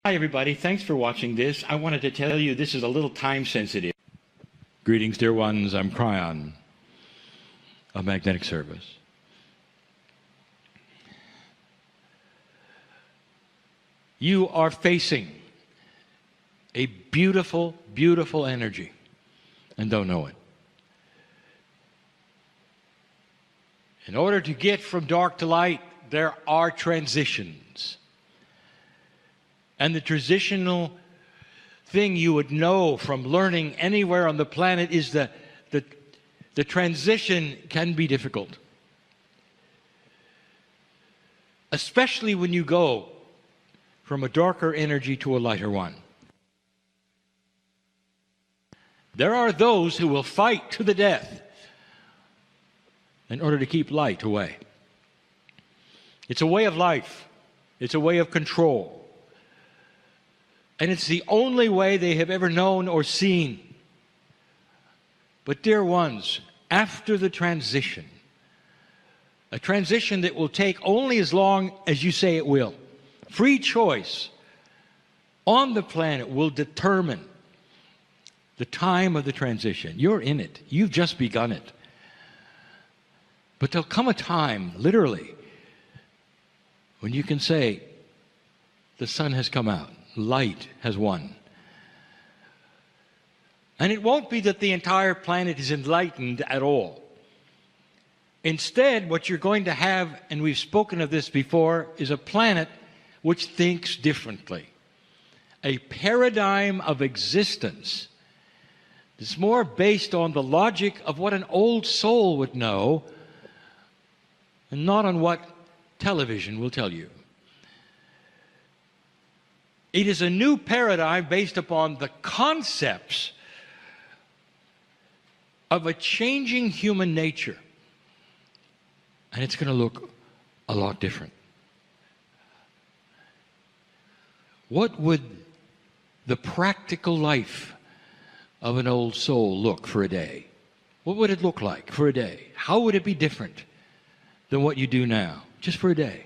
Hi everybody, thanks for watching this. I wanted to tell you this is a little time sensitive. Greetings dear ones, I'm Kryon of Magnetic Service. You are facing a beautiful, beautiful energy and don't know it. In order to get from dark to light, there are transitions. And the transitional thing you would know from learning anywhere on the planet is that the transition can be difficult. Especially when you go from a darker energy to a lighter one. There are those who will fight to the death in order to keep light away. It's a way of life. It's a way of control. And it's the only way they have ever known or seen. But dear ones, after the transition, a transition that will take only as long as you say it will, free choice on the planet will determine the time of the transition. You're in it. You've just begun it. But there'll come a time, literally, when you can say, the sun has come out. Light has won. And it won't be that the entire planet is enlightened at all. Instead, what you're going to have, and we've spoken of this before, is a planet which thinks differently. A paradigm of existence that's more based on the logic of what an old soul would know and not on what television will tell you. It is a new paradigm based upon the concepts of a changing human nature. And it's going to look a lot different. What would the practical life of an old soul look for a day? What would it look like for a day? How would it be different than what you do now, just for a day?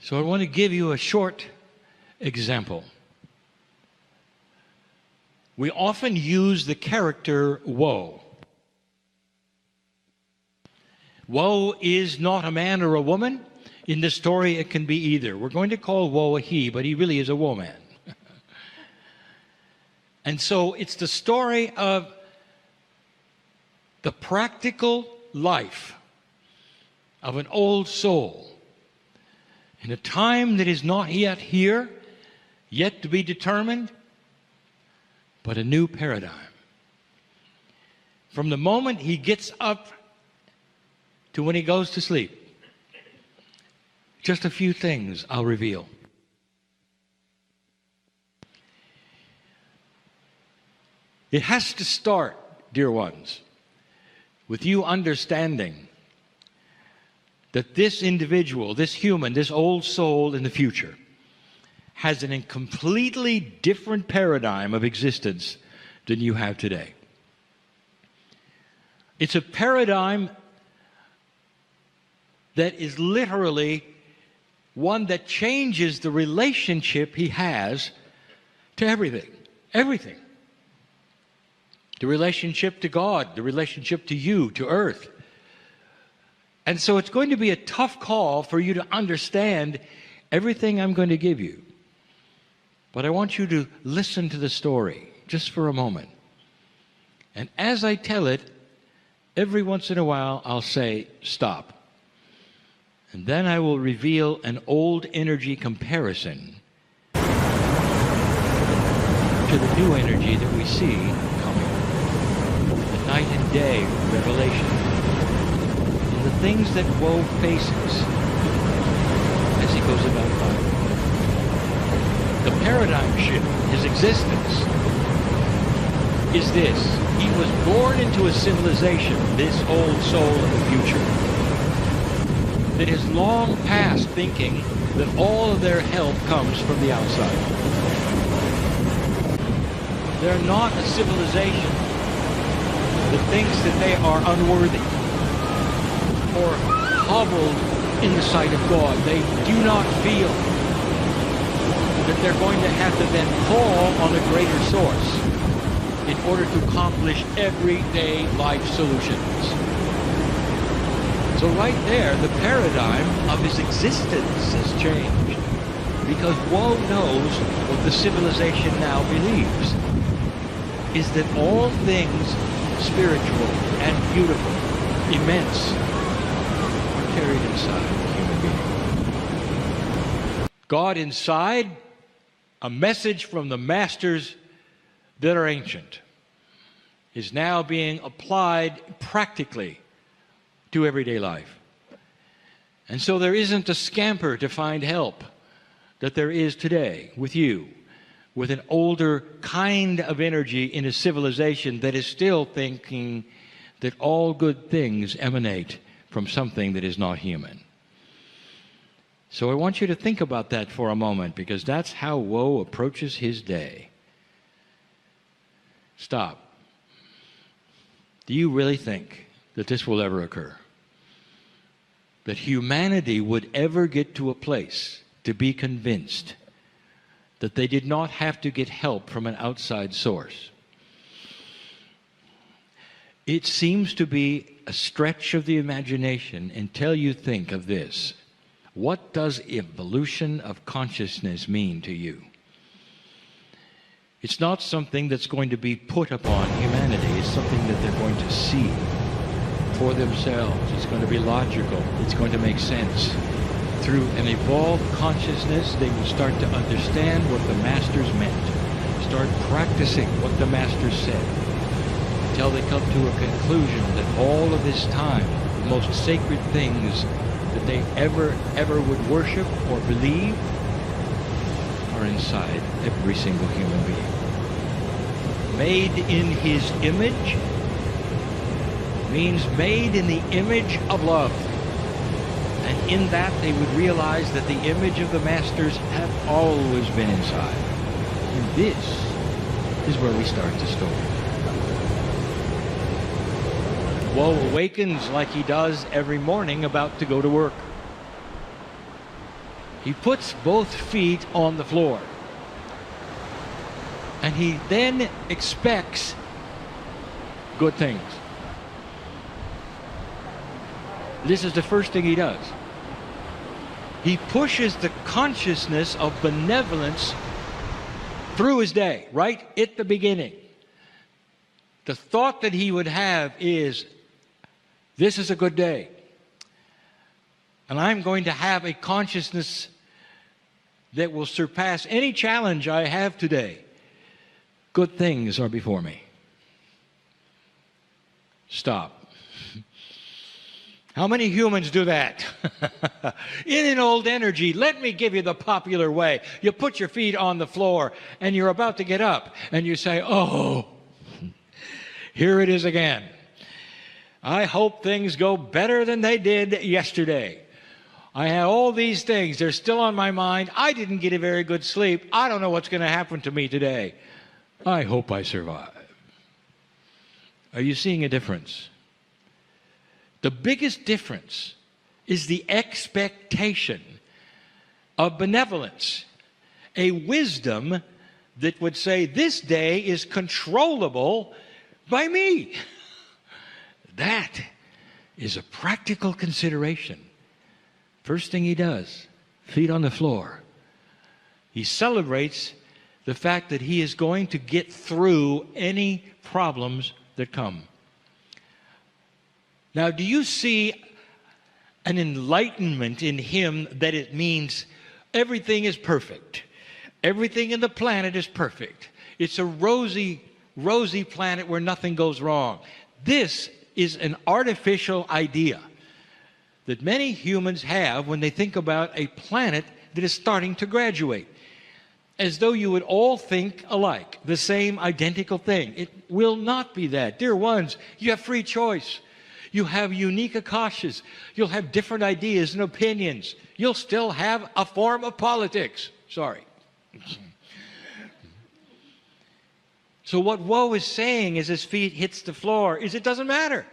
So I want to give you a short example. We often use the character woe. Woe is not a man or a woman. In this story, it can be either. We're going to call woe a he, but he really is a woe man. And so it's the story of the practical life of an old soul in a time that is not yet here, yet to be determined, but a new paradigm. From the moment he gets up to when he goes to sleep, just a few things I'll reveal. It has to start, dear ones, with you understanding that this individual, this human, this old soul in the future has a completely different paradigm of existence than you have today. It's a paradigm that is literally one that changes the relationship he has to everything. Everything. The relationship to God, the relationship to you, to earth. And so it's going to be a tough call for you to understand everything I'm going to give you. But I want you to listen to the story just for a moment. And as I tell it, every once in a while I'll say, stop. And then I will reveal an old energy comparison to the new energy that we see coming. The night and day revelation. And the things that woe faces as he goes about life. The paradigm shift, his existence, is this. He was born into a civilization, this old soul of the future, that has long past thinking that all of their help comes from the outside. They're not a civilization that thinks that they are unworthy or hobbled in the sight of God. They do not feel that they're going to have to then call on a greater source in order to accomplish everyday life solutions. So right there, the paradigm of his existence has changed, because woe knows what the civilization now believes, is that all things spiritual and beautiful, immense, are carried inside the human being. God inside, a message from the masters that are ancient, is now being applied practically to everyday life. And so there isn't a scamper to find help that there is today with you, with an older kind of energy in a civilization that is still thinking that all good things emanate from something that is not human. So I want you to think about that for a moment, because that's how woe approaches his day. Stop. Do you really think that this will ever occur? That humanity would ever get to a place to be convinced that they did not have to get help from an outside source? It seems to be a stretch of the imagination until you think of this. What does evolution of consciousness mean to you? It's not something that's going to be put upon humanity. It's something that they're going to see for themselves. It's going to be logical. It's going to make sense. Through an evolved consciousness, they will start to understand what the masters meant, start practicing what the masters said, until they come to a conclusion that all of this time, the most sacred things that they ever would worship or believe are inside every single human being. Made in his image means made in the image of love. And in that they would realize that the image of the masters have always been inside. And this is where we start the story. Woe awakens like he does every morning about to go to work. He puts both feet on the floor. And he then expects good things. This is the first thing he does. He pushes the consciousness of benevolence through his day, right at the beginning. The thought that he would have is, this is a good day. And I'm going to have a consciousness that will surpass any challenge I have today. Good things are before me. Stop. How many humans do that? In an old energy, let me give you the popular way. You put your feet on the floor and you're about to get up and you say, oh, here it is again. I hope things go better than they did yesterday. I have all these things. They're still on my mind. I didn't get a very good sleep. I don't know what's going to happen to me today. I hope I survive. Are you seeing a difference? The biggest difference is the expectation of benevolence, a wisdom that would say this day is controllable by me. That is a practical consideration. First thing he does, feet on the floor. He celebrates the fact that he is going to get through any problems that come. Now, do you see an enlightenment in him that it means everything is perfect? Everything in the planet is perfect. It's a rosy planet where nothing goes wrong. This is an artificial idea that many humans have when they think about a planet that is starting to graduate, as though you would all think alike, the same identical thing. It will not be that. Dear ones, you have free choice. You have unique akashas. You'll have different ideas and opinions. You'll still have a form of politics. Sorry. So what woe is saying as his feet hits the floor is it doesn't matter.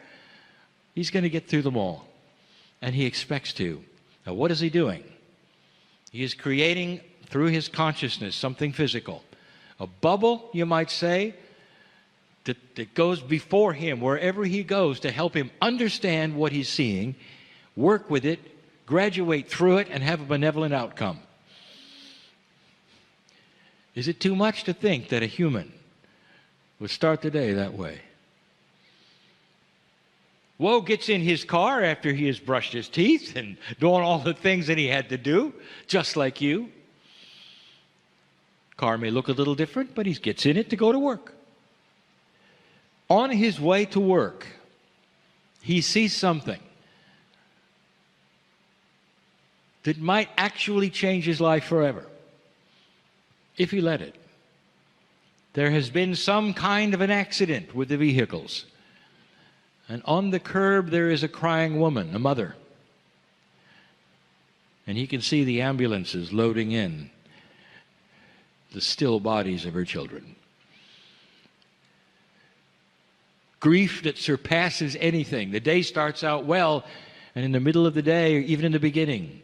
He's going to get through them all. And he expects to. Now, what is he doing? He is creating, through his consciousness, something physical. A bubble, you might say, that goes before him wherever he goes to help him understand what he's seeing, work with it, graduate through it, and have a benevolent outcome. Is it too much to think that a human would start the day that way? Woe gets in his car after he has brushed his teeth and doing all the things that he had to do, just like you. Car may look a little different, but he gets in it to go to work. On his way to work, he sees something that might actually change his life forever, if he let it. There has been some kind of an accident with the vehicles. And on the curb there is a crying woman, a mother. And he can see the ambulances loading in the still bodies of her children. Grief that surpasses anything. The day starts out well, and in the middle of the day, or even in the beginning,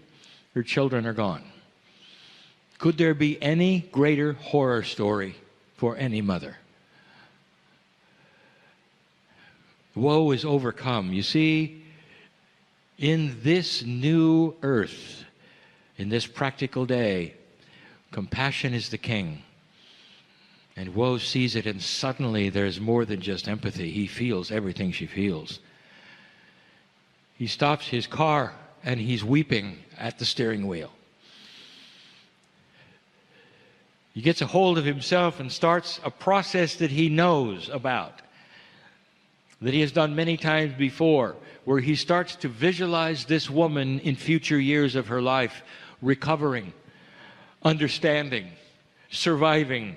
her children are gone. Could there be any greater horror story for any mother? Woe is overcome. You see, in this new earth, in this practical day, compassion is the king. And woe sees it, and suddenly there's more than just empathy. He feels everything she feels. He stops his car, and he's weeping at the steering wheel. He gets a hold of himself and starts a process that he knows about, that he has done many times before, where he starts to visualize this woman in future years of her life, recovering, understanding, surviving,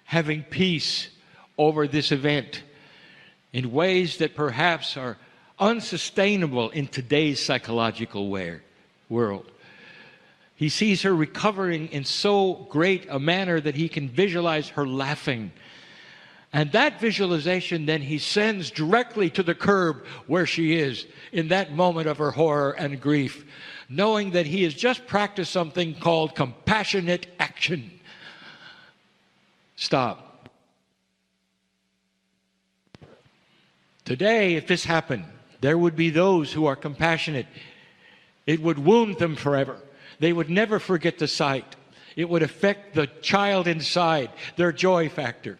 having peace over this event in ways that perhaps are unsustainable in today's psychological world. He sees her recovering in so great a manner that he can visualize her laughing. And that visualization then he sends directly to the curb where she is in that moment of her horror and grief, knowing that he has just practiced something called compassionate action. Stop. Today, if this happened, there would be those who are compassionate. It would wound them forever. They would never forget the sight. It would affect the child inside, their joy factor.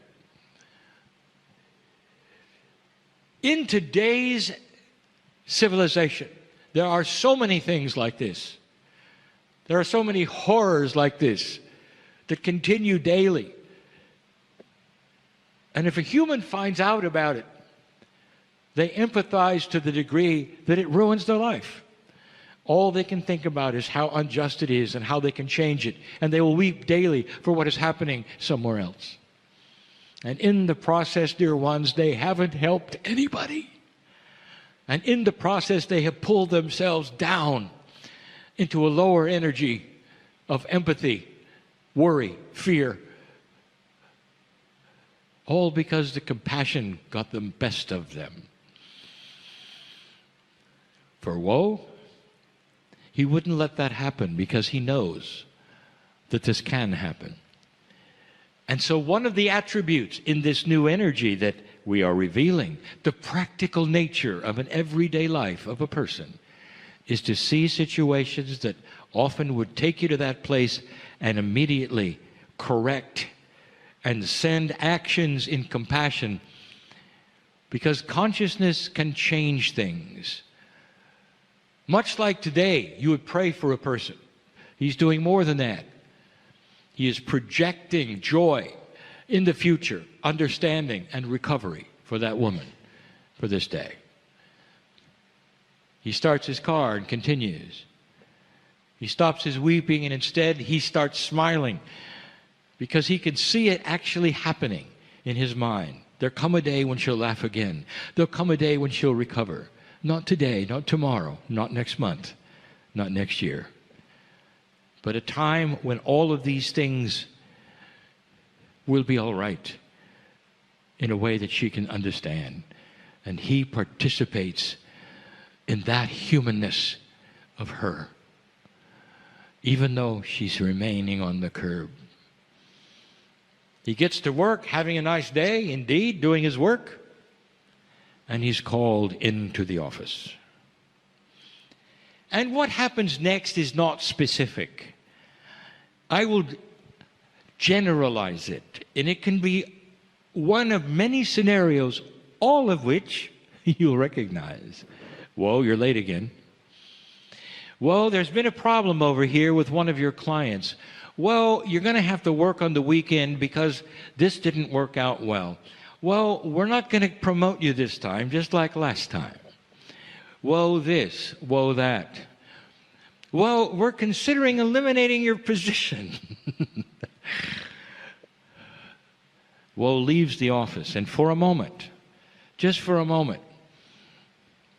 In today's civilization, there are so many things like this. There are so many horrors like this that continue daily. And if a human finds out about it, they empathize to the degree that it ruins their life. All they can think about is how unjust it is and how they can change it. And they will weep daily for what is happening somewhere else. And in the process, dear ones, they haven't helped anybody. And in the process, they have pulled themselves down into a lower energy of empathy, worry, fear. All because the compassion got the best of them. For woe, he wouldn't let that happen because he knows that this can happen. And so one of the attributes in this new energy that we are revealing, the practical nature of an everyday life of a person, is to see situations that often would take you to that place and immediately correct and send actions in compassion, because consciousness can change things. Much like today, you would pray for a person. He's doing more than that. He is projecting joy in the future, understanding and recovery for that woman for this day. He starts his car and continues. He stops his weeping and instead he starts smiling because he can see it actually happening in his mind. There'll come a day when she'll laugh again. There'll come a day when she'll recover. Not today, not tomorrow, not next month, not next year. But a time when all of these things will be all right in a way that she can understand. And he participates in that humanness of her even though she's remaining on the curb. He gets to work, having a nice day, indeed, doing his work, and he's called into the office. And what happens next is not specific. I will generalize it, and it can be one of many scenarios, all of which you'll recognize. Whoa, you're late again. Whoa, there's been a problem over here with one of your clients. Well, you're going to have to work on the weekend because this didn't work out well. Well, we're not going to promote you this time, just like last time. Whoa this, whoa that. Well, we're considering eliminating your position. Whoa leaves the office, and for a moment, just for a moment,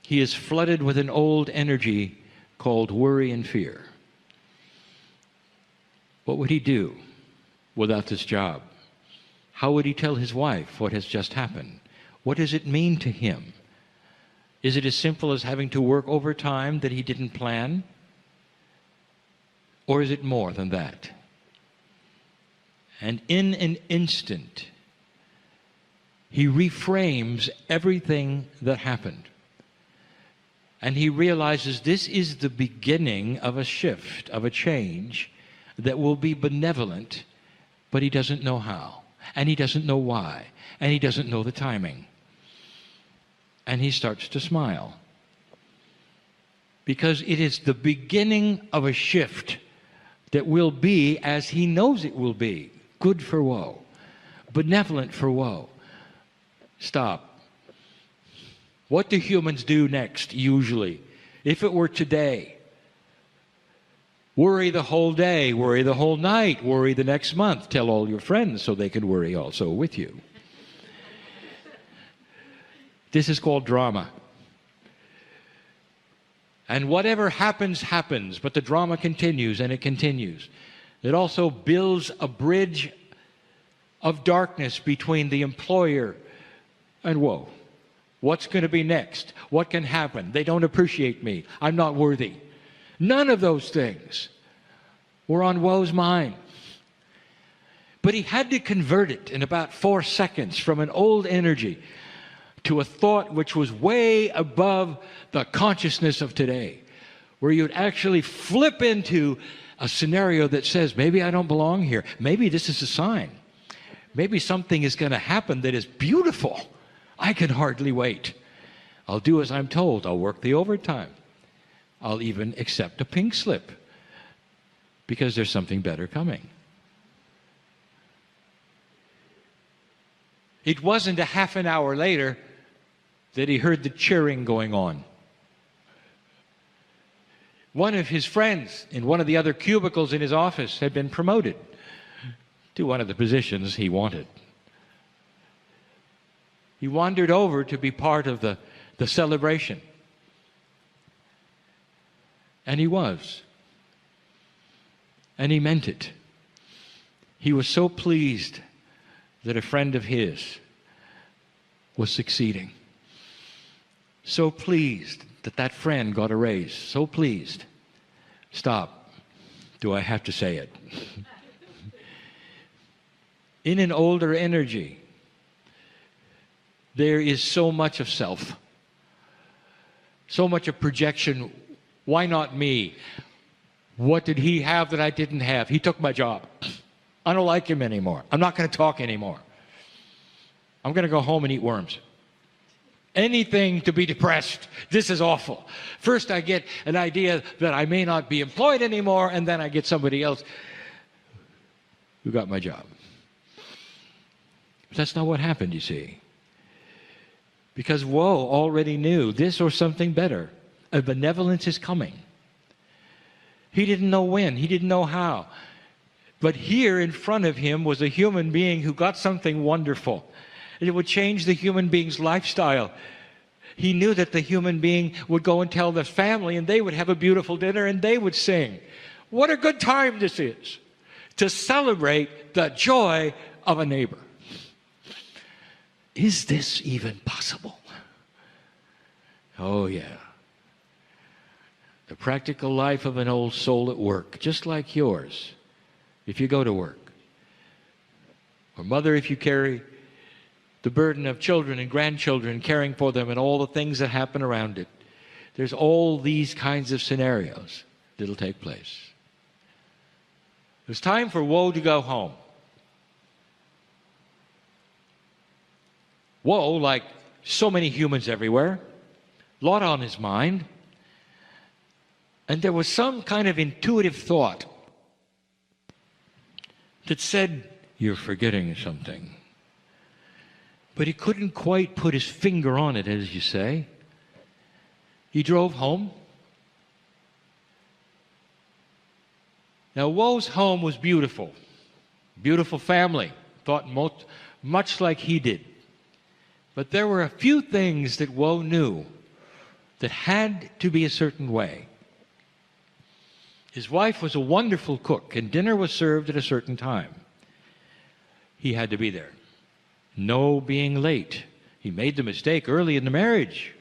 he is flooded with an old energy called worry and fear. What would he do without this job? How would he tell his wife what has just happened? What does it mean to him? Is it as simple as having to work overtime that he didn't plan? Or is it more than that? And in an instant, he reframes everything that happened. And he realizes this is the beginning of a shift, of a change that will be benevolent, but he doesn't know how, and he doesn't know why, and he doesn't know the timing. And he starts to smile, because it is the beginning of a shift that will be as he knows it will be, good for woe, benevolent for woe. Stop. What do humans do next, usually? If it were today, worry the whole day, worry the whole night, worry the next month. Tell all your friends so they can worry also with you. This is called drama. And whatever happens, happens, but the drama continues and it continues. It also builds a bridge of darkness between the employer and woe. What's going to be next? What can happen? They don't appreciate me. I'm not worthy. None of those things were on woe's mind. But he had to convert it in about 4 seconds from an old energy to a thought which was way above the consciousness of today, where you'd actually flip into a scenario that says, maybe I don't belong here. Maybe this is a sign. Maybe something is going to happen that is beautiful. I can hardly wait. I'll do as I'm told. I'll work the overtime. I'll even accept a pink slip because there's something better coming. It wasn't a half an hour later that he heard the cheering going on. One of his friends in one of the other cubicles in his office had been promoted to one of the positions he wanted. He wandered over to be part of the celebration. And he was. And he meant it. He was so pleased that a friend of his was succeeding. So pleased that that friend got a raise. So pleased. Stop. Do I have to say it? In an older energy, there is so much of self. So much of projection. Why not me? What did he have that I didn't have? He took my job. I don't like him anymore. I'm not going to talk anymore. I'm going to go home and eat worms. Anything to be depressed. This is awful. First I get an idea that I may not be employed anymore, and then I get somebody else who got my job. But that's not what happened, you see. Because woe already knew this or something better. A benevolence is coming. He didn't know when. He didn't know how. But here in front of him was a human being who got something wonderful. It would change the human being's lifestyle. He knew that the human being would go and tell their family, and they would have a beautiful dinner, and they would sing. What a good time this is to celebrate the joy of a neighbor. Is this even possible? Oh, yeah. The practical life of an old soul at work, just like yours, if you go to work. Or mother, if you carry the burden of children and grandchildren, caring for them and all the things that happen around it. There's all these kinds of scenarios that'll take place. It was time for Woe to go home. Woe, like so many humans everywhere, a lot on his mind. And there was some kind of intuitive thought that said, "You're forgetting something." But he couldn't quite put his finger on it, as you say. He drove home. Now, Woe's home was beautiful. Beautiful family, thought much like he did. But there were a few things that Woe knew that had to be a certain way. His wife was a wonderful cook, and dinner was served at a certain time. He had to be there. No being late. He made the mistake early in the marriage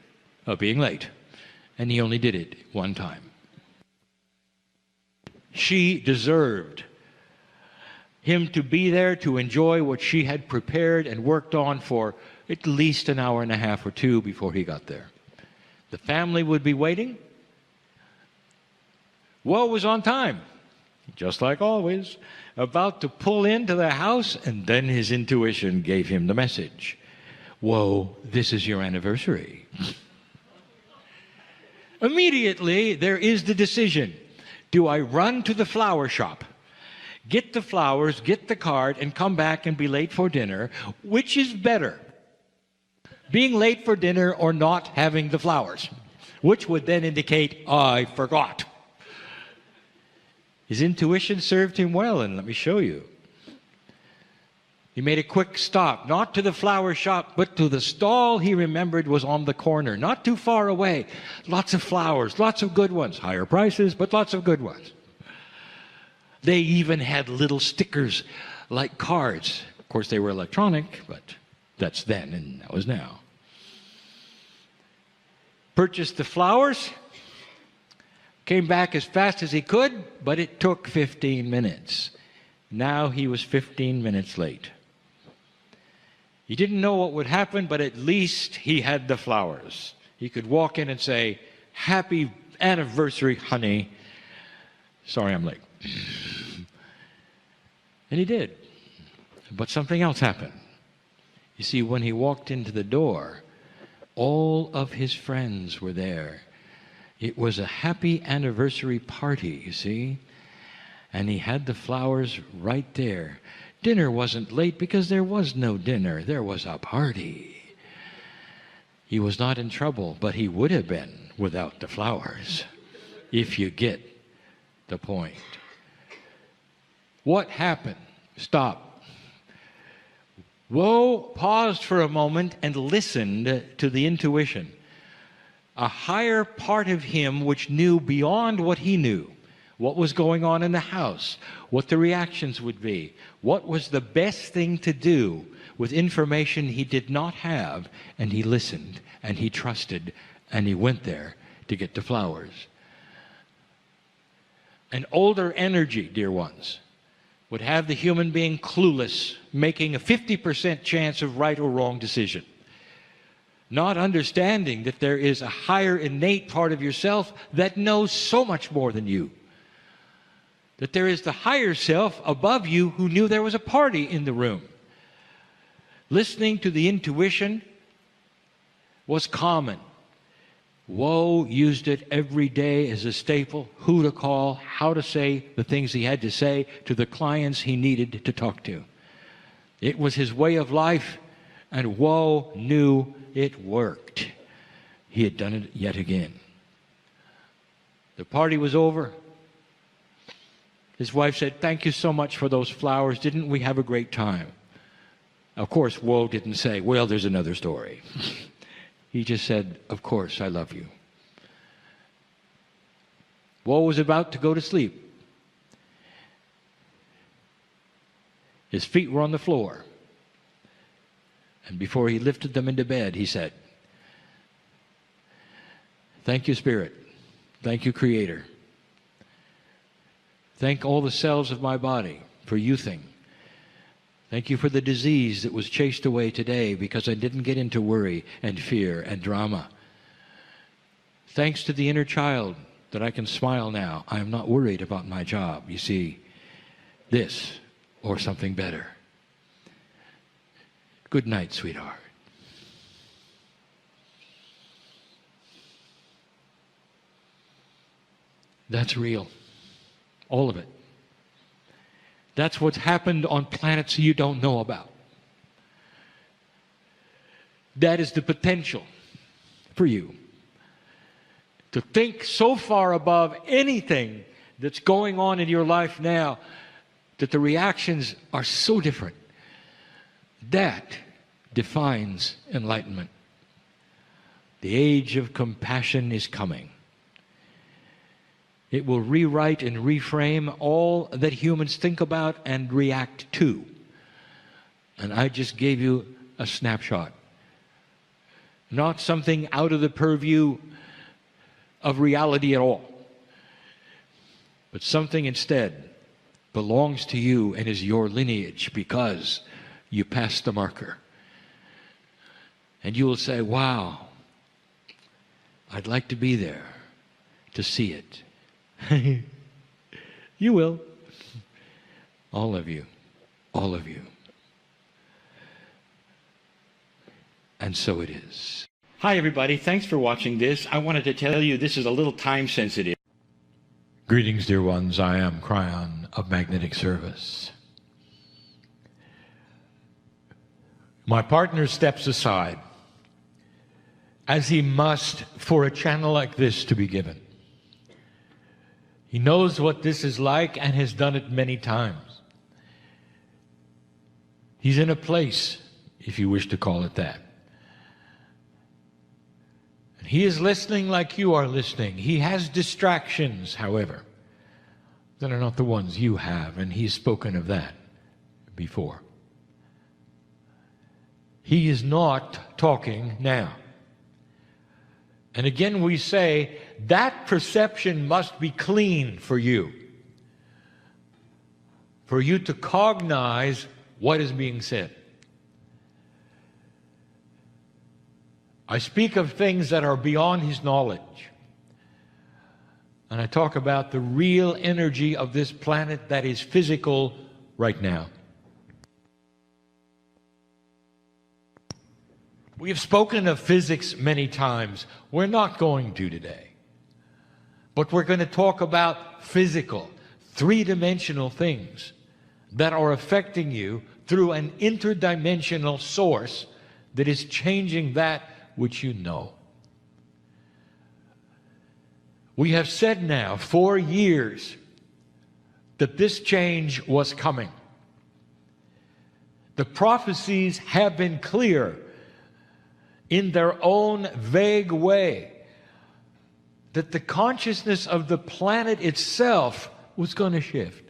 of being late, and he only did it one time. She deserved him to be there to enjoy what she had prepared and worked on for at least an hour and a half or two before he got there. The family would be waiting. Woe was on time, just like always, about to pull into the house, and then his intuition gave him the message. Woe, this is your anniversary. Immediately, there is the decision. Do I run to the flower shop, get the flowers, get the card, and come back and be late for dinner? Which is better? Being late for dinner or not having the flowers? Which would then indicate, I forgot. His intuition served him well, and let me show you. He made a quick stop, not to the flower shop, but to the stall he remembered was on the corner, not too far away. Lots of flowers, lots of good ones, higher prices, but lots of good ones. They even had little stickers like cards. Of course, they were electronic, but that's then and that was now. Purchased the flowers. Came back as fast as he could, but it took 15 minutes. Now he was 15 minutes late. He didn't know what would happen, but at least he had the flowers. He could walk in and say, "Happy anniversary, honey. Sorry I'm late." And he did. But something else happened. You see, when he walked into the door, all of his friends were there. It was a happy anniversary party, you see, and he had the flowers right there. Dinner wasn't late because there was no dinner. There was a party. He was not in trouble, but he would have been without the flowers, if you get the point. What happened? Stop. Woe paused for a moment and listened to the intuition. A higher part of him which knew beyond what he knew, what was going on in the house, what the reactions would be, what was the best thing to do with information he did not have, and he listened, and he trusted, and he went there to get the flowers. An older energy, dear ones, would have the human being clueless, making a 50% chance of right or wrong decision. Not understanding that there is a higher innate part of yourself that knows so much more than you. That there is the higher self above you who knew there was a party in the room. Listening to the intuition was common. Woe used it every day as a staple, who to call, how to say the things he had to say to the clients he needed to talk to. It was his way of life, and Woe knew it worked. He had done it yet again. The party was over. His wife said, "Thank you so much for those flowers. Didn't we have a great time?" Of course, Woe didn't say, "Well, there's another story." He just said, "Of course, I love you." Woe was about to go to sleep. His feet were on the floor. And before he lifted them into bed, he said, "Thank you, Spirit. Thank you, Creator. Thank all the cells of my body for youthing. Thank you for the disease that was chased away today because I didn't get into worry and fear and drama. Thanks to the inner child that I can smile now. I am not worried about my job. You see, this or something better. Good night, sweetheart. That's real. All of it. That's what's happened on planets you don't know about. That is the potential for you to think so far above anything that's going on in your life now that the reactions are so different. That defines enlightenment. The age of compassion is coming. It will rewrite and reframe all that humans think about and react to. And I just gave you a snapshot. Not something out of the purview of reality at all, but something instead belongs to you and is your lineage because you passed the marker. And you will say, wow, I'd like to be there to see it. You will. All of you. All of you. And so it is. Hi, everybody. Thanks for watching this. I wanted to tell you this is a little time sensitive. Greetings, dear ones. I am Kryon of Magnetic Service. My partner steps aside, as he must for a channel like this to be given. He knows what this is like and has done it many times. He's in a place, if you wish to call it that. And he is listening like you are listening. He has distractions, however, that are not the ones you have, and he's spoken of that before. He is not talking now. And again we say, that perception must be clean for you to cognize what is being said. I speak of things that are beyond his knowledge. And I talk about the real energy of this planet that is physical right now. We have spoken of physics many times. We're not going to today. But we're going to talk about physical, three-dimensional things that are affecting you through an interdimensional source that is changing that which you know. We have said now for years that this change was coming. The prophecies have been clear in their own vague way that the consciousness of the planet itself was going to shift.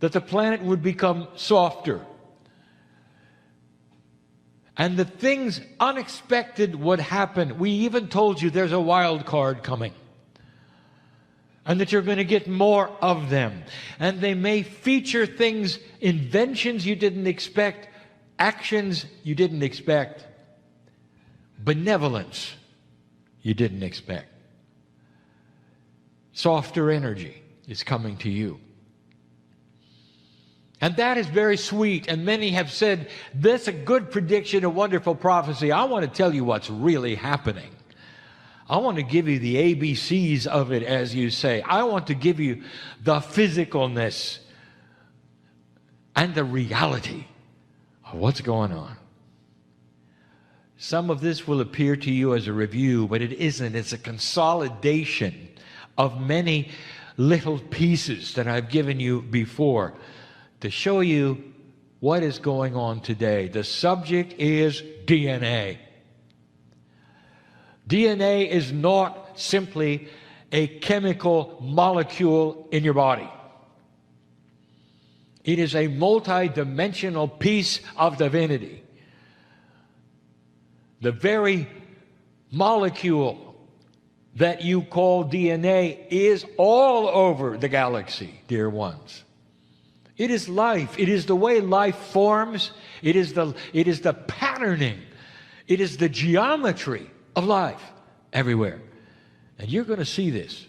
That the planet would become softer. And that things unexpected would happen. We even told you there's a wild card coming. And that you're going to get more of them. And they may feature things, inventions you didn't expect, actions you didn't expect, benevolence you didn't expect. Softer energy is coming to you. And that is very sweet, and many have said, that's a good prediction, a wonderful prophecy. I want to tell you what's really happening. I want to give you the ABCs of it, as you say. I want to give you the physicalness and the reality of what's going on. Some of this will appear to you as a review, but it isn't. It's a consolidation of many little pieces that I've given you before to show you what is going on today. The subject is DNA. DNA is not simply a chemical molecule in your body. It is a multi-dimensional piece of divinity. The very molecule that you call DNA is all over the galaxy, dear ones. It is life. It is the way life forms. It is the patterning. It is the geometry of life everywhere. And you're going to see this.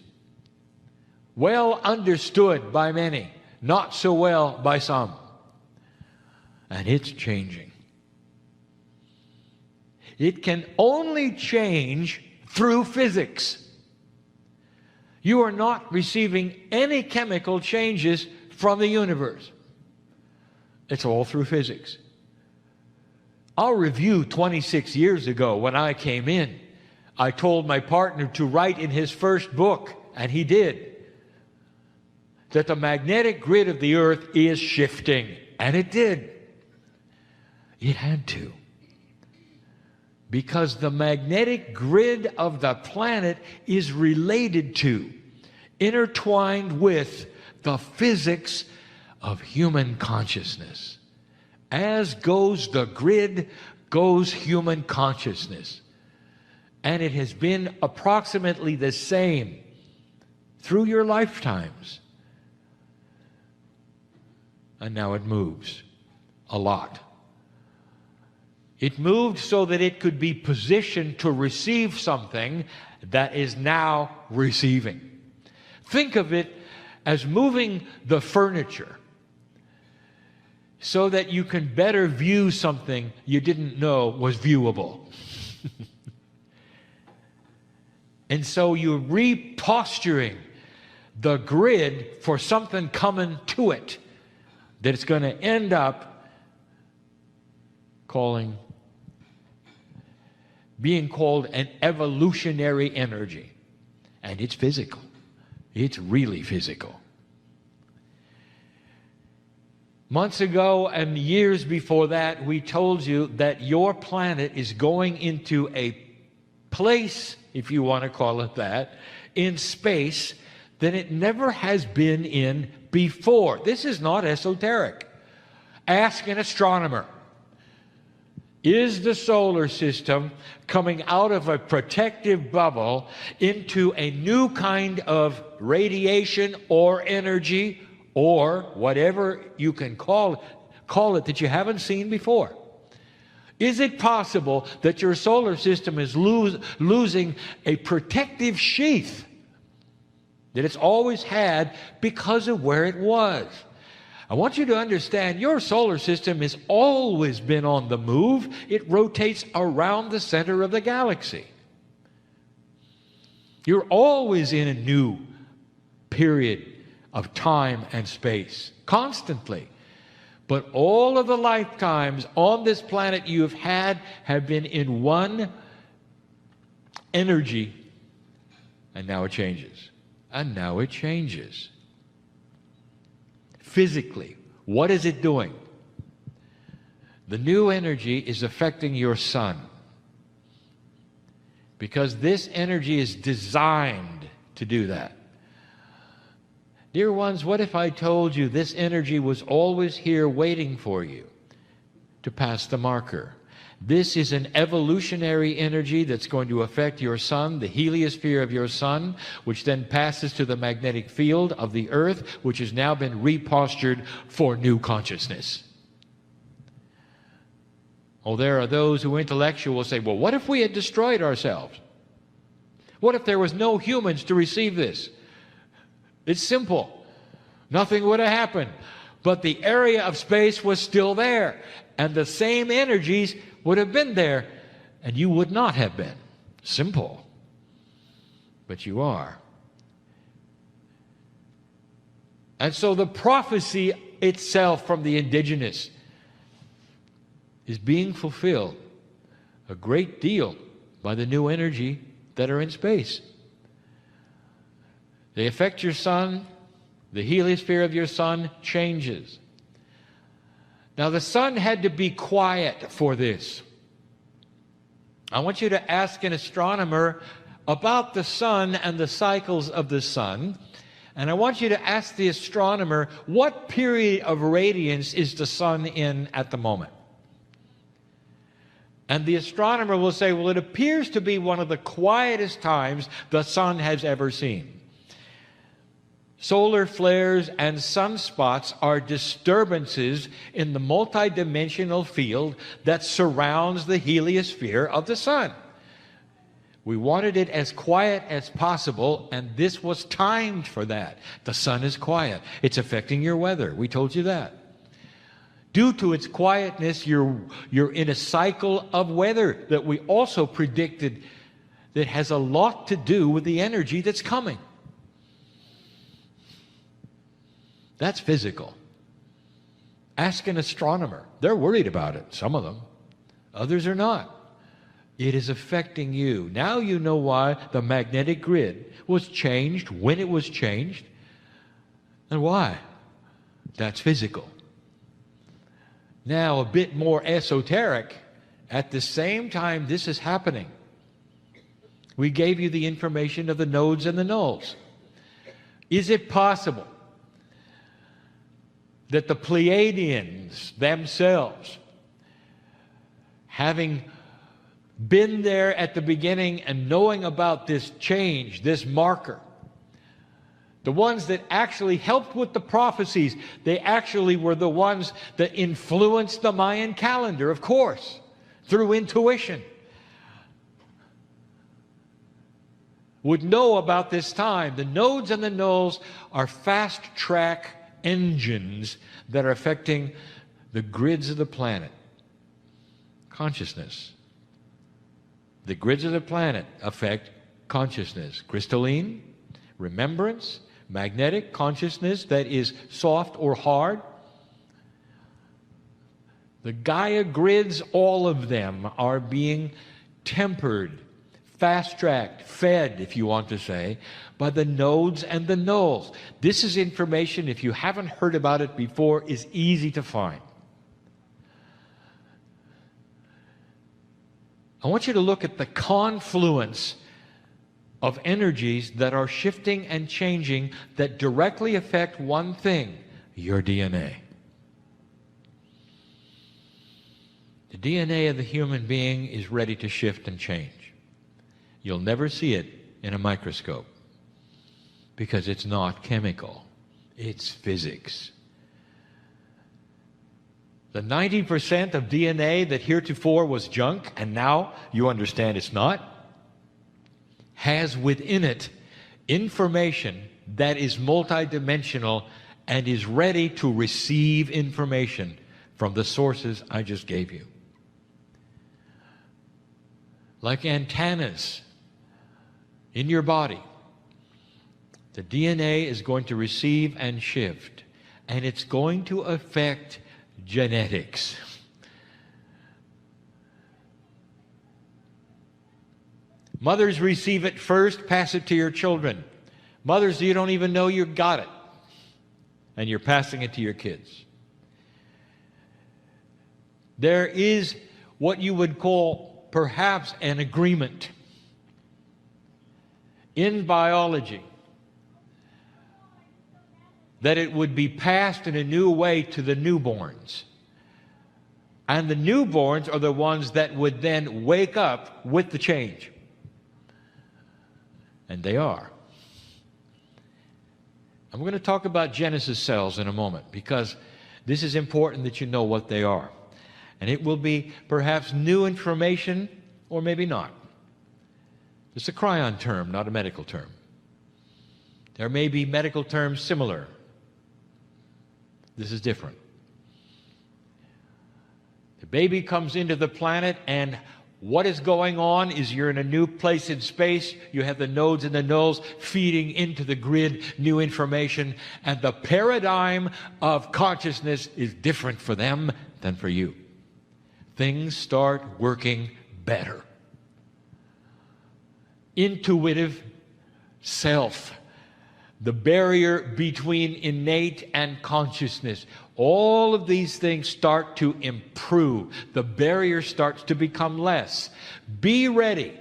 Well understood by many, not so well by some. And it's changing. It can only change through physics. You are not receiving any chemical changes from the universe. It's all through physics. I'll review 26 years ago when I came in. I told my partner to write in his first book, and he did, that the magnetic grid of the earth is shifting. And it did. It had to. Because the magnetic grid of the planet is related to, intertwined with, the physics of human consciousness. As goes the grid, goes human consciousness. And it has been approximately the same through your lifetimes. And now it moves a lot. It moved so that it could be positioned to receive something that is now receiving. Think of it as moving the furniture so that you can better view something you didn't know was viewable. And so you're reposturing the grid for something coming to it that it's going to end up being called an evolutionary energy. And it's physical. It's really physical. Months ago and years before that, we told you that your planet is going into a place, if you want to call it that, in space that it never has been in before. This is not esoteric. Ask an astronomer. Is the solar system coming out of a protective bubble into a new kind of radiation or energy or whatever you can call it that you haven't seen before? Is it possible that your solar system is losing a protective sheath that it's always had because of where it was? I want you to understand your solar system has always been on the move. It rotates around the center of the galaxy. You're always in a new period of time and space, constantly. But all of the lifetimes on this planet you've had have been in one energy, and now it changes. And now it changes. Physically, what is it doing? The new energy is affecting your sun. Because this energy is designed to do that. Dear ones, what if I told you this energy was always here waiting for you to pass the marker? This is an evolutionary energy that's going to affect your sun, the heliosphere of your sun, which then passes to the magnetic field of the earth, which has now been repostured for new consciousness. Oh, there are those who intellectually will say, well, what if we had destroyed ourselves? What if there was no humans to receive this? It's simple. Nothing would have happened. But the area of space was still there. And the same energies would have been there, and you would not have been. Simple. But you are. And so the prophecy itself from the indigenous is being fulfilled a great deal by the new energy that are in space. They affect your sun. The heliosphere of your sun changes. Now, the sun had to be quiet for this. I want you to ask an astronomer about the sun and the cycles of the sun. And I want you to ask the astronomer, what period of radiance is the sun in at the moment? And the astronomer will say, well, it appears to be one of the quietest times the sun has ever seen. Solar flares and sunspots are disturbances in the multidimensional field that surrounds the heliosphere of the sun. We wanted it as quiet as possible, and this was timed for that. The sun is quiet. It's affecting your weather. We told you that. Due to its quietness, you're in a cycle of weather that we also predicted that has a lot to do with the energy that's coming. That's physical. Ask an astronomer. They're worried about it, some of them. Others are not. It is affecting you. Now you know why the magnetic grid was changed, when it was changed, and why. That's physical. Now, a bit more esoteric, at the same time this is happening, we gave you the information of the nodes and the nulls. Is it possible that the Pleiadians themselves, having been there at the beginning and knowing about this change, this marker, the ones that actually helped with the prophecies, they actually were the ones that influenced the Mayan calendar, of course, through intuition, would know about this time. The nodes and the nulls are fast-track engines that are affecting the grids of the planet. Consciousness. The grids of the planet affect consciousness. Crystalline, remembrance, magnetic, consciousness that is soft or hard. The Gaia grids, all of them are being tempered, fast-tracked, fed, if you want to say, by the nodes and the nulls. This is information, if you haven't heard about it before, is easy to find. I want you to look at the confluence of energies that are shifting and changing that directly affect one thing, your DNA. The DNA of the human being is ready to shift and change. You'll never see it in a microscope because it's not chemical, it's physics. The 90% of DNA that heretofore was junk, and now you understand it's not, has within it information that is multidimensional and is ready to receive information from the sources I just gave you. Like antennas in your body, the DNA is going to receive and shift, and it's going to affect genetics. Mothers receive it first, pass it to your children. Mothers, you don't even know you got it, and you're passing it to your kids. There is what you would call perhaps an agreement in biology that it would be passed in a new way to the newborns. And the newborns are the ones that would then wake up with the change. And they are. I'm going to talk about Genesis cells in a moment because this is important that you know what they are. And it will be perhaps new information or maybe not. It's a Kryon term, not a medical term. There may be medical terms similar. This is different. The baby comes into the planet, and what is going on is you're in a new place in space. You have the nodes and the nulls feeding into the grid new information, and the paradigm of consciousness is different for them than for you. Things start working better. Intuitive self, the barrier between innate and consciousness, all of these things start to improve. The barrier starts to become less. Be ready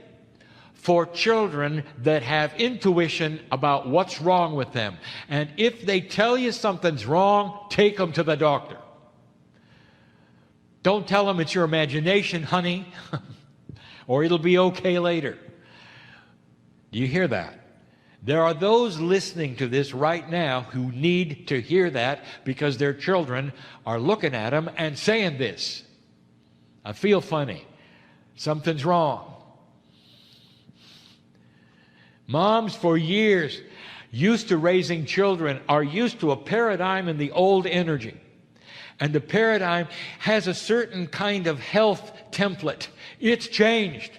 for children that have intuition about what's wrong with them. And if they tell you something's wrong, take them to the doctor. Don't tell them it's your imagination, honey, or it'll be okay later. Do you hear that? There are those listening to this right now who need to hear that because their children are looking at them and saying this. I feel funny. Something's wrong. Moms for years used to raising children are used to a paradigm in the old energy. And the paradigm has a certain kind of health template. It's changed.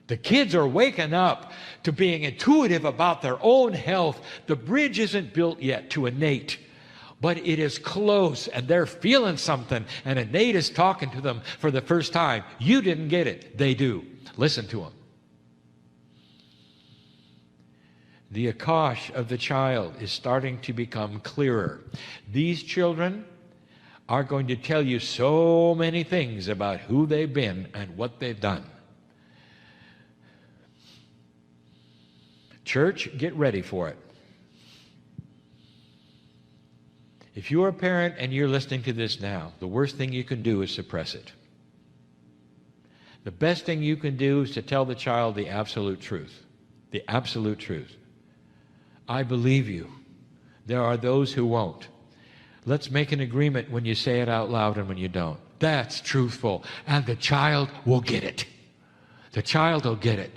The kids are waking up to being intuitive about their own health. The bridge isn't built yet to innate, but it is close, and they're feeling something, and innate is talking to them for the first time. You didn't get it. They do. Listen to them. The akash of the child is starting to become clearer. These children are going to tell you so many things about who they've been and what they've done. Church, get ready for it. If you're a parent and you're listening to this now, the worst thing you can do is suppress it. The best thing you can do is to tell the child the absolute truth. The absolute truth. I believe you. There are those who won't. Let's make an agreement when you say it out loud and when you don't. That's truthful. And the child will get it. The child will get it.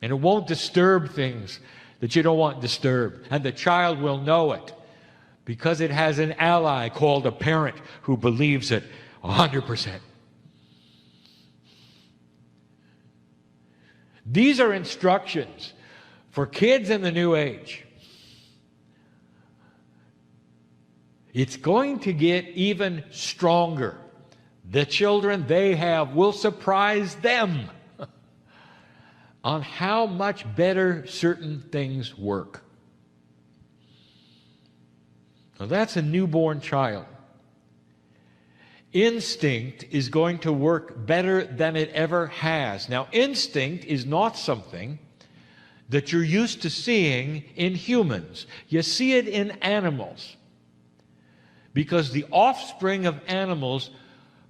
And it won't disturb things that you don't want disturbed. And the child will know it because it has an ally called a parent who believes it 100%. These are instructions for kids in the new age. It's going to get even stronger. The children they have will surprise them on how much better certain things work. Now that's a newborn child. Instinct is going to work better than it ever has. Now, instinct is not something that you're used to seeing in humans. You see it in animals. Because the offspring of animals,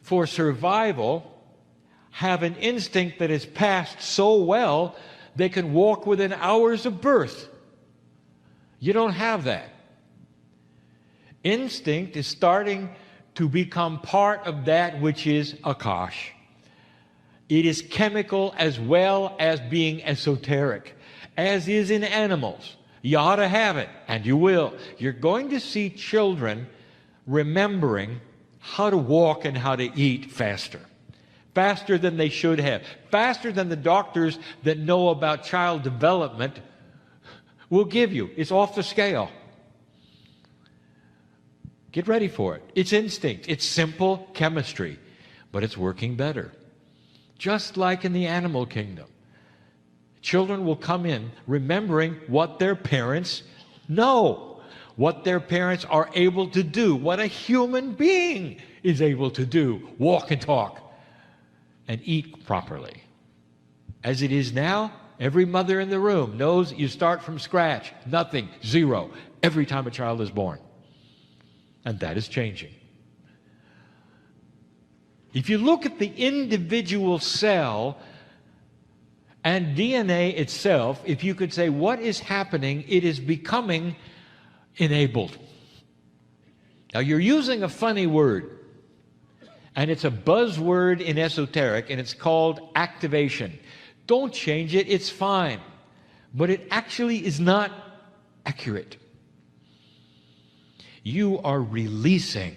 for survival, have an instinct that is passed so well, they can walk within hours of birth. You don't have that. Instinct is starting to become part of that which is akash. It is chemical as well as being esoteric, as is in animals. You ought to have it, and you will. You're going to see children remembering how to walk and how to eat faster. Faster than they should have. Faster than the doctors that know about child development will give you. It's off the scale. Get ready for it. It's instinct. It's simple chemistry, but it's working better. Just like in the animal kingdom. Children will come in remembering what their parents know, what their parents are able to do, what a human being is able to do, walk and talk, and eat properly. As it is now, every mother in the room knows you start from scratch, nothing, zero, every time a child is born. And that is changing. If you look at the individual cell and DNA itself, if you could say what is happening, it is becoming enabled. Now you're using a funny word, and it's a buzzword in esoteric, and it's called activation. Don't change it, it's fine. But it actually is not accurate. You are releasing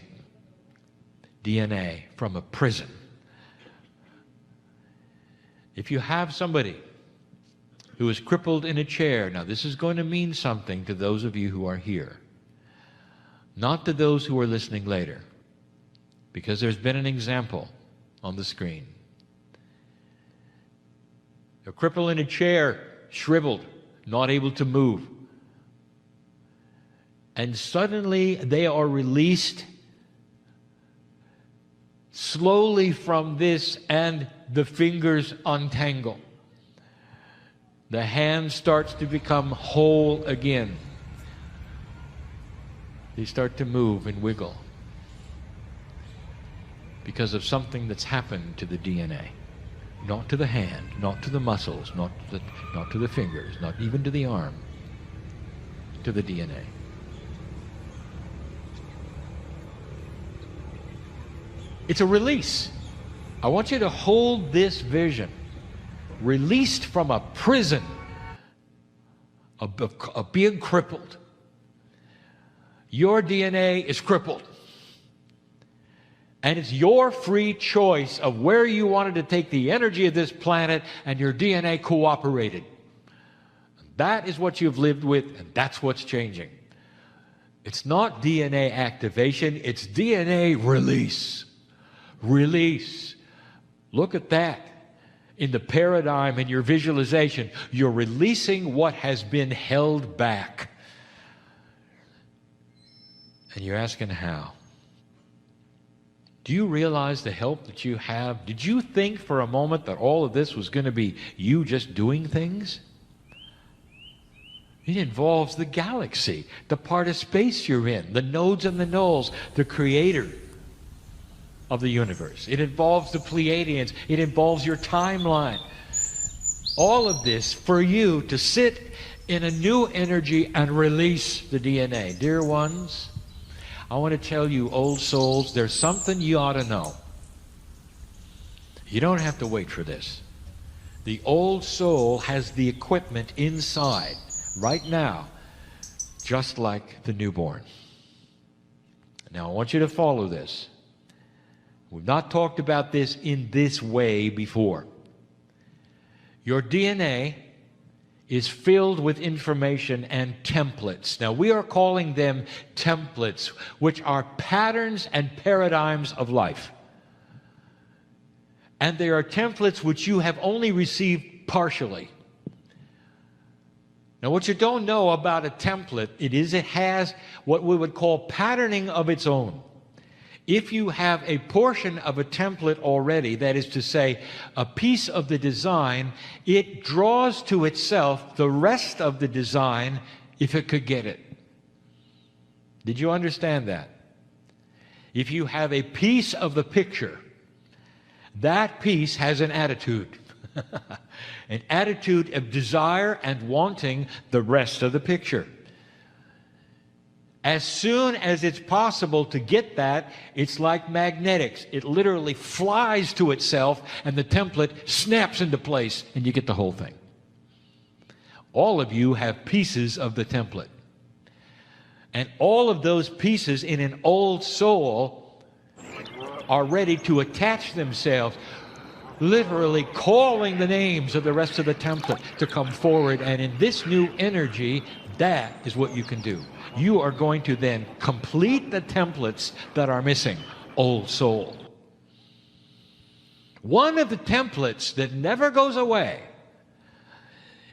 DNA from a prison. If you have somebody who is crippled in a chair, now this is going to mean something to those of you who are here, not to those who are listening later, because there's been an example on the screen. A cripple in a chair, shriveled, not able to move. And suddenly they are released slowly from this, and the fingers untangle. The hand starts to become whole again. They start to move and wiggle. because of something that's happened to the DNA. Not to the hand, not to the muscles, not to the fingers, not even to the arm, to the DNA. It's a release. I want you to hold this vision. Released from a prison of being crippled. Your DNA is crippled. And it's your free choice of where you wanted to take the energy of this planet, and your DNA cooperated. That is what you've lived with, and that's what's changing. It's not DNA activation, it's DNA release. Release. Look at that. In the paradigm, in your visualization, you're releasing what has been held back. And you're asking how? Do you realize the help that you have? Did you think for a moment that all of this was going to be you just doing things? It involves the galaxy, the part of space you're in, the nodes and the nulls, the creator of the universe. It involves the Pleiadians. It involves your timeline. All of this for you to sit in a new energy and release the DNA. Dear ones, I want to tell you, old souls, there's something you ought to know. You don't have to wait for this. The old soul has the equipment inside right now, just like the newborn. Now, I want you to follow this. We've not talked about this in this way before. Your DNA is filled with information and templates. Now, we are calling them templates, which are patterns and paradigms of life. And they are templates which you have only received partially. Now, what you don't know about a template, it has what we would call patterning of its own. If you have a portion of a template already, that is to say, a piece of the design, it draws to itself the rest of the design if it could get it. Did you understand that? If you have a piece of the picture, that piece has an attitude. An attitude of desire and wanting the rest of the picture. As soon as it's possible to get that, it's like magnetics. It literally flies to itself, and the template snaps into place, and you get the whole thing. All of you have pieces of the template. And all of those pieces in an old soul are ready to attach themselves, literally calling the names of the rest of the template to come forward. And in this new energy, that is what you can do. You are going to then complete the templates that are missing, old soul. One of the templates that never goes away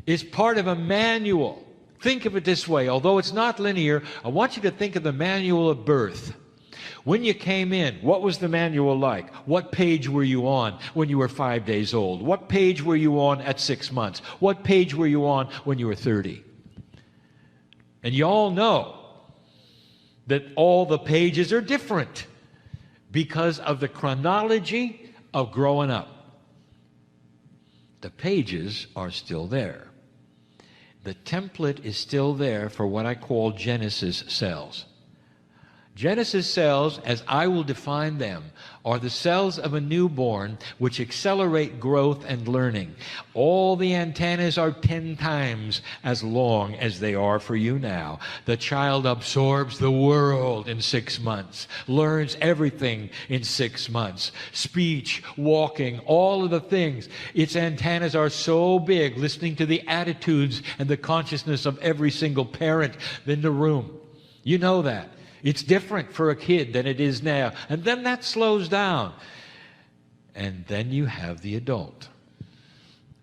is part of a manual. Think of it this way. Although it's not linear, I want you to think of the manual of birth. When you came in, what was the manual like? What page were you on when you were 5 days old? What page were you on at 6 months? What page were you on when you were 30? And you all know that all the pages are different because of the chronology of growing up. The pages are still there. The template is still there for what I call Genesis cells. Genesis cells, as I will define them, are the cells of a newborn which accelerate growth and learning. All the antennas are 10 times as long as they are for you now. The child absorbs the world in 6 months, learns everything in 6 months. Speech, walking, all of the things. Its antennas are so big, listening to the attitudes and the consciousness of every single parent in the room. You know that. It's different for a kid than it is now. And then that slows down. And then you have the adult.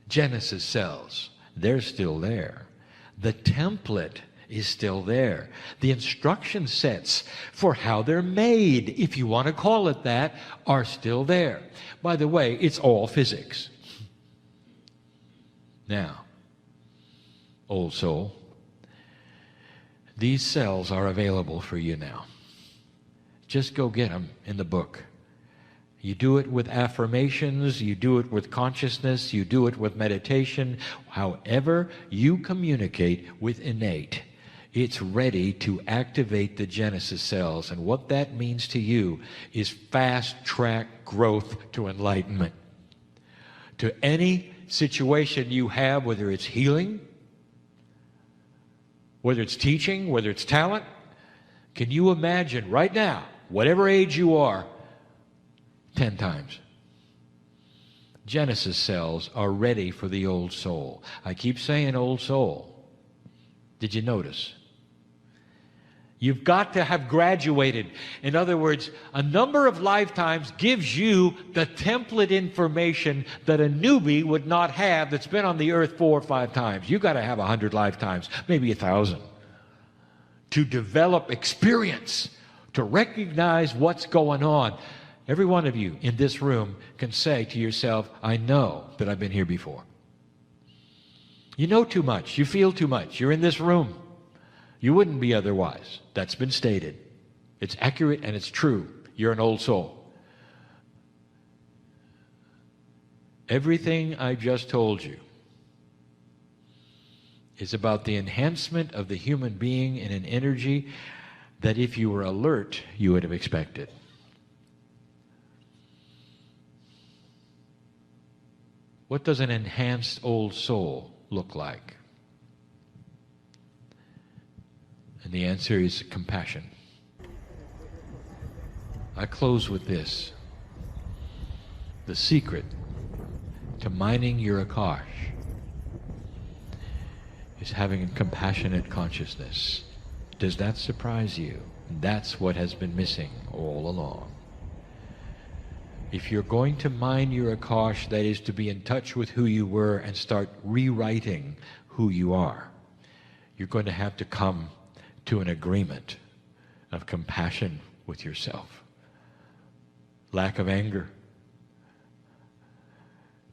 Genesis cells, they're still there. The template is still there. The instruction sets for how they're made, if you want to call it that, are still there. By the way, it's all physics. Now, old soul, these cells are available for you now. Just go get them in the book. You do it with affirmations, you do it with consciousness, you do it with meditation. However you communicate with innate, it's ready to activate the Genesis cells. And what that means to you is fast-track growth to enlightenment. To any situation you have, whether it's healing, whether it's teaching, whether it's talent, can you imagine right now, whatever age you are, 10 times? Genesis cells are ready for the old soul. I keep saying old soul. Did you notice? You've got to have graduated. In other words, a number of lifetimes gives you the template information that a newbie would not have that's been on the earth 4 or 5 times. You've got to have 100 lifetimes, maybe 1,000, to develop experience, to recognize what's going on. Every one of you in this room can say to yourself, I know that I've been here before. You know too much. You feel too much. You're in this room. You wouldn't be otherwise. That's been stated. It's accurate and it's true. You're an old soul. Everything I just told you is about the enhancement of the human being in an energy that if you were alert, you would have expected. What does an enhanced old soul look like? And the answer is compassion. I close with this. The secret to mining your Akash is having a compassionate consciousness. Does that surprise you? That's what has been missing all along. If you're going to mine your Akash, that is to be in touch with who you were and start rewriting who you are, you're going to have to come to an agreement of compassion with yourself. Lack of anger.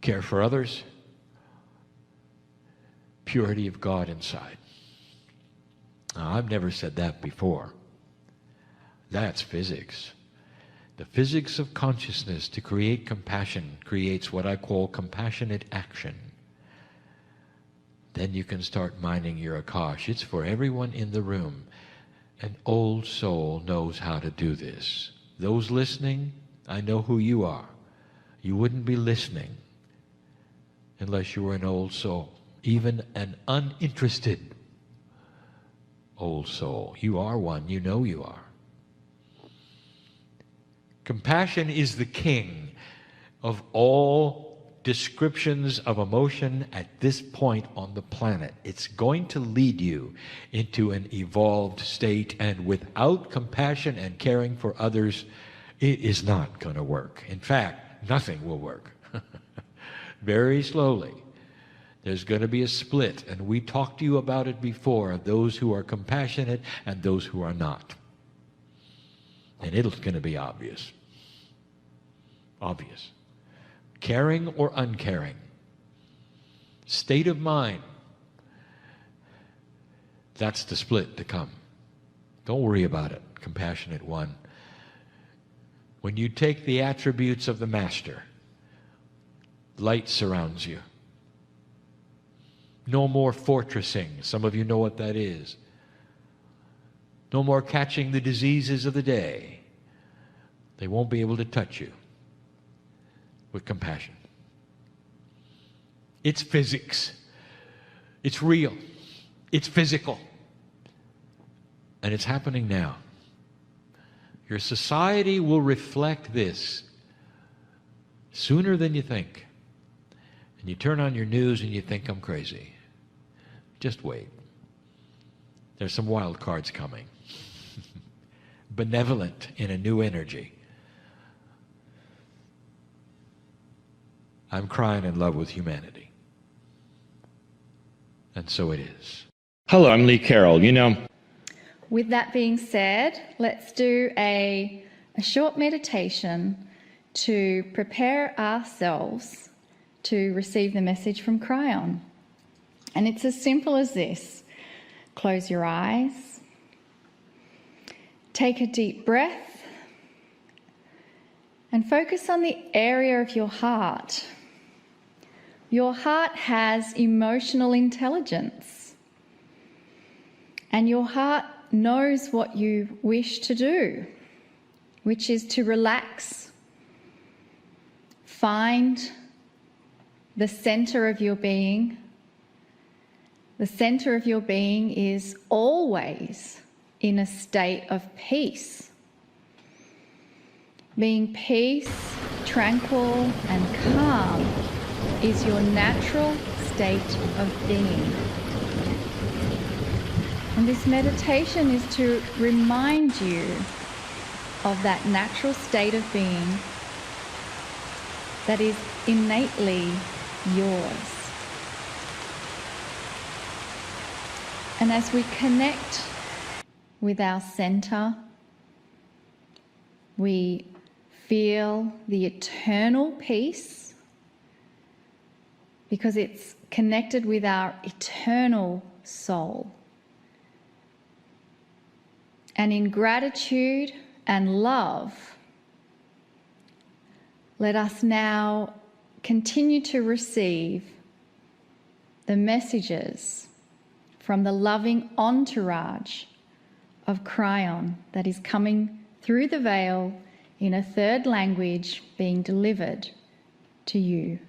Care for others. Purity of God inside. Now, I've never said that before. That's physics. The physics of consciousness to create compassion creates what I call compassionate action. Then you can start mining your Akash. It's for everyone in the room. An old soul knows how to do this. Those listening, I know who you are. You wouldn't be listening unless you were an old soul, even an uninterested old soul. You are one. You know you are. Compassion is the king of all descriptions of emotion at this point on the planet. It's going to lead you into an evolved state, and without compassion and caring for others, it is not going to work. In fact, nothing will work. Very slowly, there's going to be a split, and we talked to you about it before, of those who are compassionate and those who are not. And it's going to be obvious. Obvious. Caring or uncaring. State of mind. That's the split to come. Don't worry about it, compassionate one. When you take the attributes of the Master, light surrounds you. No more fortressing. Some of you know what that is. No more catching the diseases of the day. They won't be able to touch you with compassion. It's physics. It's real. It's physical. And it's happening now. Your society will reflect this sooner than you think. And you turn on your news and you think I'm crazy. Just wait. There's some wild cards coming. Benevolent in a new energy. I'm crying in love with humanity. And so it is. Hello, I'm Lee Carroll. With that being said, let's do a short meditation to prepare ourselves to receive the message from Kryon. And it's as simple as this. Close your eyes. Take a deep breath. and focus on the area of your heart. Your heart has emotional intelligence, and your heart knows what you wish to do, which is to relax, find the center of your being. The center of your being is always in a state of peace. Being peace, tranquil, and calm is your natural state of being. And this meditation is to remind you of that natural state of being that is innately yours. And as we connect with our center, we feel the eternal peace because it's connected with our eternal soul. And in gratitude and love, let us now continue to receive the messages from the loving entourage of Kryon that is coming through the veil in a third language being delivered to you.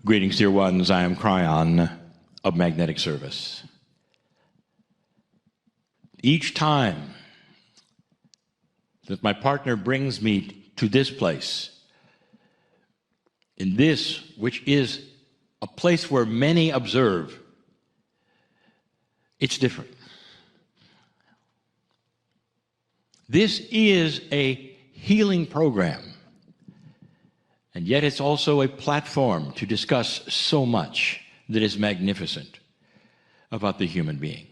Greetings, dear ones. I am Kryon of Magnetic Service. Each time that my partner brings me to this place, in this, which is a place where many observe, it's different. This is a healing program. And yet it's also a platform to discuss so much that is magnificent about the human being.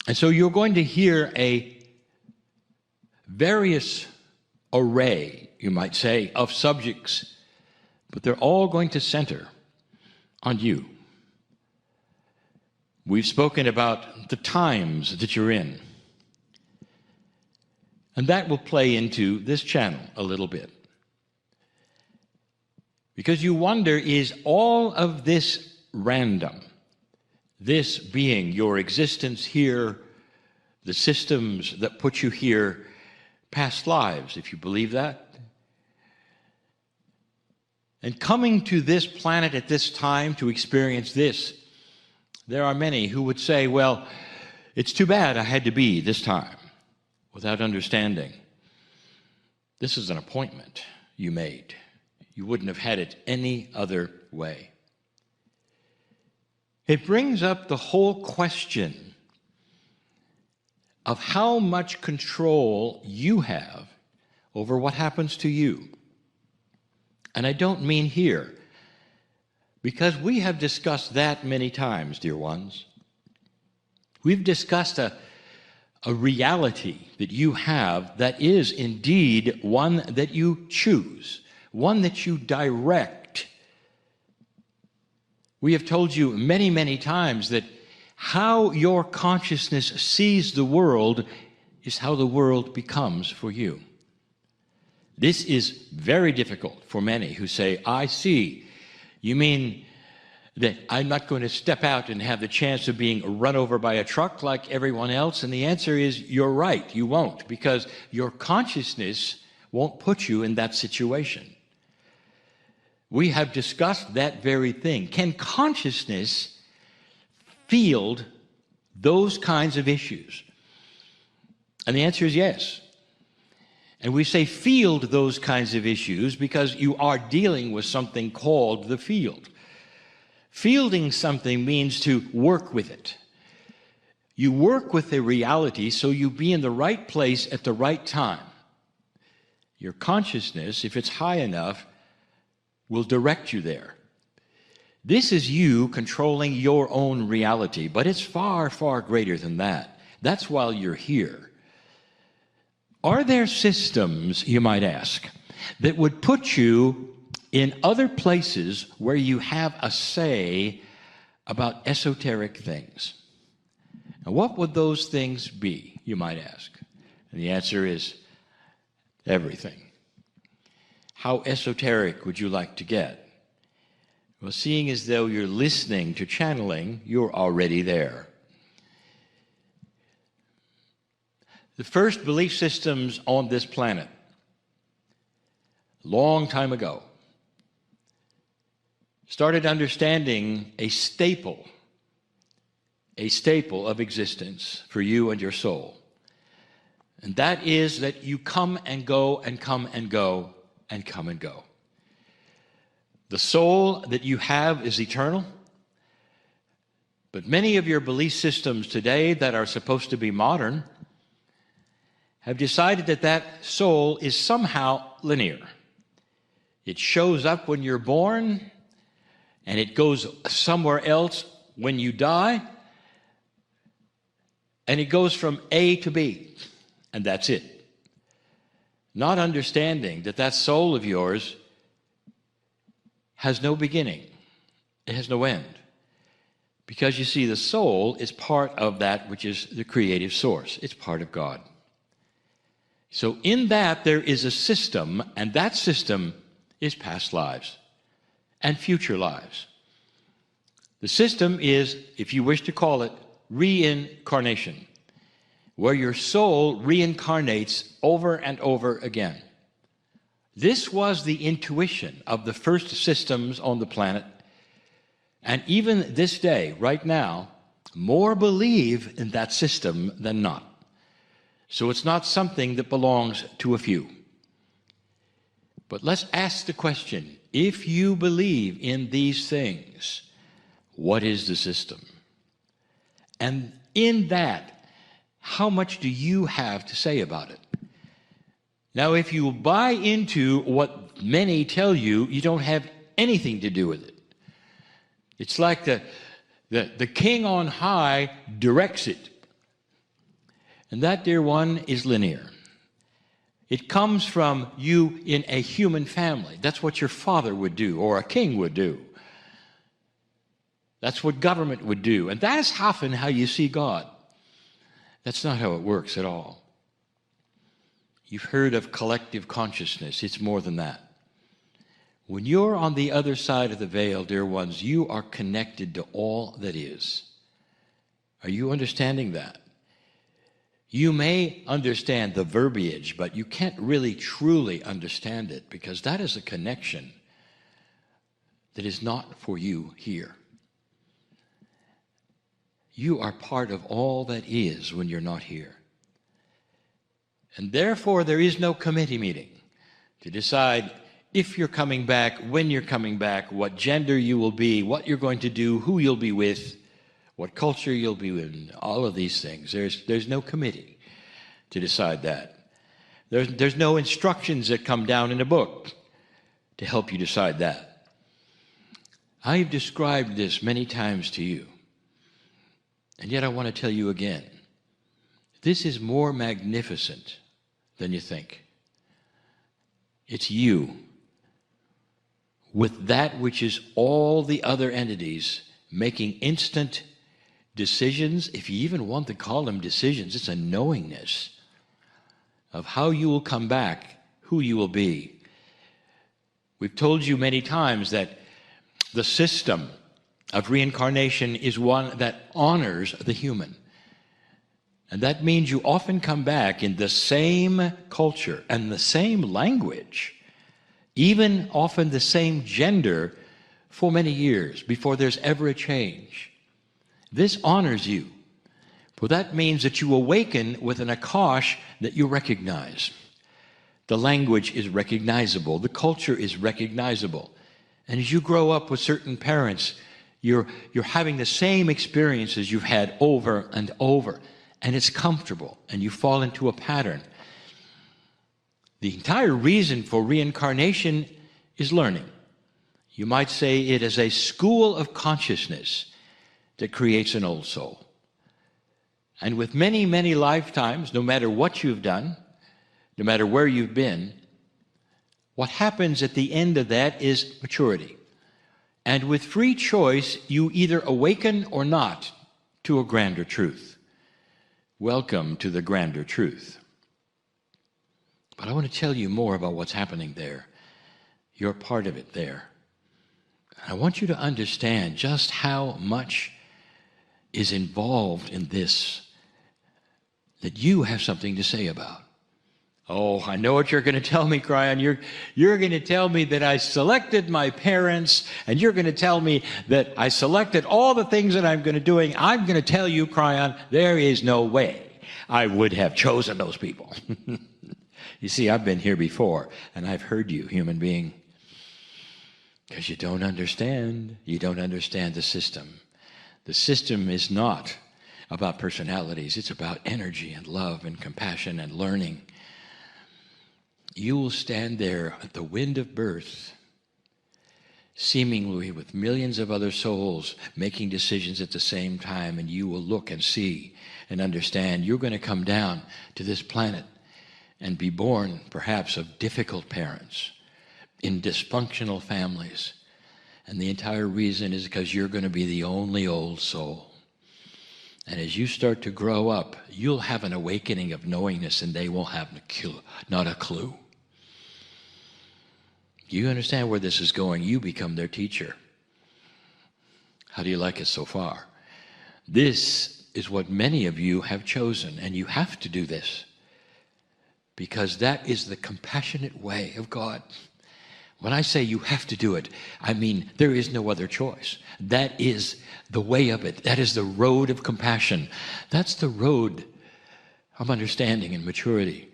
And so you're going to hear a various array, you might say, of subjects, but they're all going to center on you. We've spoken about the times that you're in. And that will play into this channel a little bit. Because you wonder, is all of this random? This being your existence here, the systems that put you here, past lives, if you believe that? And coming to this planet at this time to experience this, there are many who would say, well, it's too bad I had to be this time, without understanding. This is an appointment you made. You wouldn't have had it any other way. It brings up the whole question of how much control you have over what happens to you. And I don't mean here, because we have discussed that many times, dear ones. We've discussed a reality that you have that is indeed one that you choose, one that you direct. We have told you many, many times that how your consciousness sees the world is how the world becomes for you. This is very difficult for many who say, I see. You mean that I'm not going to step out and have the chance of being run over by a truck like everyone else? And the answer is, you're right, you won't, because your consciousness won't put you in that situation. We have discussed that very thing. Can consciousness field those kinds of issues? And the answer is yes. And we say field those kinds of issues because you are dealing with something called the field. Fielding something means to work with it. You work with a reality so you be in the right place at the right time. Your consciousness, if it's high enough, will direct you there. This is you controlling your own reality, but it's far, far greater than that. That's why you're here. Are there systems, you might ask, that would put you in other places where you have a say about esoteric things. And what would those things be, you might ask? And the answer is everything. How esoteric would you like to get? Well, seeing as though you're listening to channeling, you're already there. The first belief systems on this planet, long time ago, started understanding a staple of existence for you and your soul. And that is that you come and go and come and go and come and go. The soul that you have is eternal, but many of your belief systems today that are supposed to be modern have decided that that soul is somehow linear. It shows up when you're born, and it goes somewhere else when you die, and it goes from A to B, and that's it. Not understanding that that soul of yours has no beginning. It has no end. Because you see, the soul is part of that which is the creative source. It's part of God. So in that there is a system, and that system is past lives and future lives. The system is, if you wish to call it, reincarnation, where your soul reincarnates over and over again. This was the intuition of the first systems on the planet, and even this day, right now, more believe in that system than not. So it's not something that belongs to a few. But let's ask the question, if you believe in these things, what is the system? And in that, how much do you have to say about it? Now, if you buy into what many tell you, you don't have anything to do with it. It's like the king on high directs it. And that, dear one, is linear. It comes from you in a human family. That's what your father would do, or a king would do. That's what government would do. And that's often how you see God. That's not how it works at all. You've heard of collective consciousness. It's more than that. When you're on the other side of the veil, dear ones, you are connected to all that is. Are you understanding that? You may understand the verbiage, but you can't really truly understand it, because that is a connection that is not for you here. You are part of all that is when you're not here. And therefore, there is no committee meeting to decide if you're coming back, when you're coming back, what gender you will be, what you're going to do, who you'll be with, what culture you'll be in, all of these things. There's no committee to decide that. There's no instructions that come down in a book to help you decide that. I've described this many times to you, and yet I want to tell you again. This is more magnificent than you think. It's you, with that which is all the other entities, making instant decisions. If you even want to call them decisions, it's a knowingness of how you will come back, who you will be. We've told you many times that the system of reincarnation is one that honors the human. And that means you often come back in the same culture and the same language, even often the same gender, for many years before there's ever a change. This honors you, for that means that you awaken with an akash that you recognize. The language is recognizable, the culture is recognizable. And as you grow up with certain parents, you're having the same experiences you've had over and over, and it's comfortable, and you fall into a pattern. The entire reason for reincarnation is learning. You might say it is a school of consciousness that creates an old soul. And with many, many lifetimes, no matter what you've done, no matter where you've been, What happens at the end of that is maturity. And with free choice, you either awaken or not to a grander truth. Welcome to the grander truth. But I want to tell you more about what's happening there. You're part of it there. I want you to understand just how much is involved in this that you have something to say about. Oh, I know what you're going to tell me, Kryon. You're going to tell me that I selected my parents, and you're going to tell me that I selected all the things that I'm going to do. I'm going to tell you, Kryon, there is no way I would have chosen those people. You see, I've been here before, and I've heard you, human being, because you don't understand. You don't understand the system. The system is not about personalities. It's about energy and love and compassion and learning. You will stand there at the wind of birth, seemingly with millions of other souls making decisions at the same time, and you will look and see and understand you're going to come down to this planet and be born perhaps of difficult parents in dysfunctional families. And the entire reason is because you're going to be the only old soul. And as you start to grow up, you'll have an awakening of knowingness, and they will have not a clue. You understand where this is going. You become their teacher. How do you like it so far? This is what many of you have chosen, and you have to do this because that is the compassionate way of God. When I say you have to do it, I mean there is no other choice. That is the way of it. That is the road of compassion. That's the road of understanding and maturity.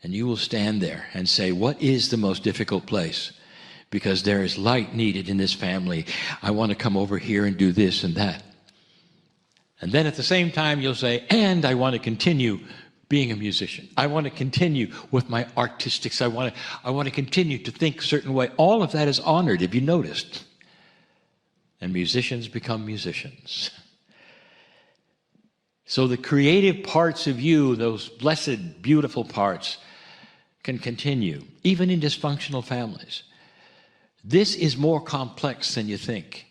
And you will stand there and say, what is the most difficult place? Because there is light needed in this family. I want to come over here and do this and that. And then at the same time you'll say, and I want to continue being a musician. I want to continue with my artistics. I want to continue to think a certain way. All of that is honored, if you noticed. And musicians become musicians. So the creative parts of you, those blessed, beautiful parts, can continue, even in dysfunctional families. This is more complex than you think.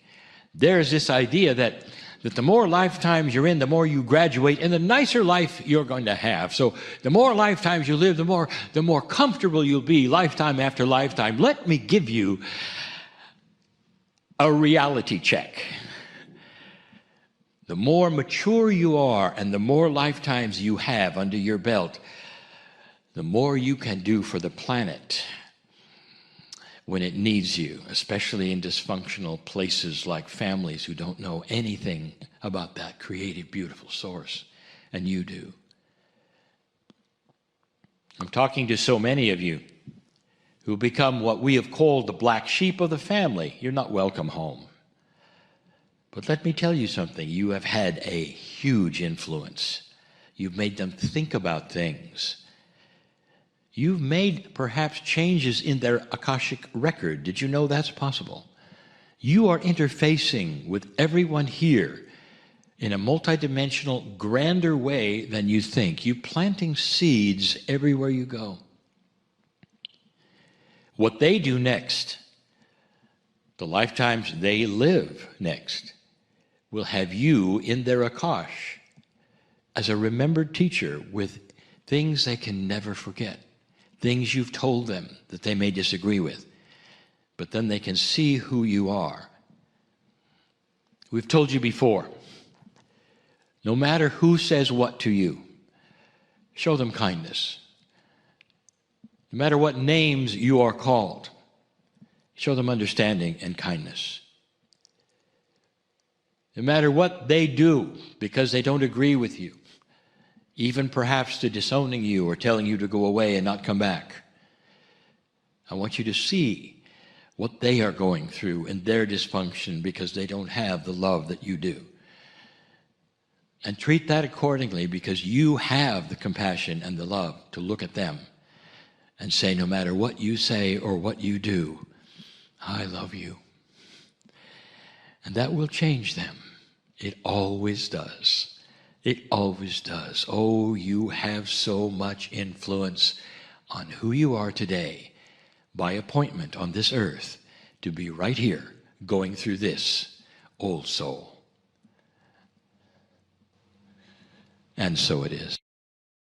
There's this idea that the more lifetimes you're in, the more you graduate, and the nicer life you're going to have. So the more lifetimes you live, the more comfortable you'll be lifetime after lifetime. Let me give you a reality check. The more mature you are and the more lifetimes you have under your belt, the more you can do for the planet when it needs you, especially in dysfunctional places like families who don't know anything about that creative, beautiful source, and you do. I'm talking to so many of you who become what we have called the black sheep of the family. You're not welcome home. But let me tell you something. You have had a huge influence. You've made them think about things. You've made perhaps changes in their Akashic record. Did you know that's possible? You are interfacing with everyone here in a multidimensional, grander way than you think. You're planting seeds everywhere you go. What they do next, the lifetimes they live next, will have you in their Akash as a remembered teacher with things they can never forget. Things you've told them that they may disagree with, but then they can see who you are. We've told you before, no matter who says what to you, show them kindness. No matter what names you are called, show them understanding and kindness. No matter what they do because they don't agree with you, even perhaps to disowning you or telling you to go away and not come back, I want you to see what they are going through in their dysfunction because they don't have the love that you do. And treat that accordingly because you have the compassion and the love to look at them and say, no matter what you say or what you do, I love you. And that will change them. It always does. It always does. Oh, you have so much influence on who you are today by appointment on this earth to be right here going through this, old soul. And so it is.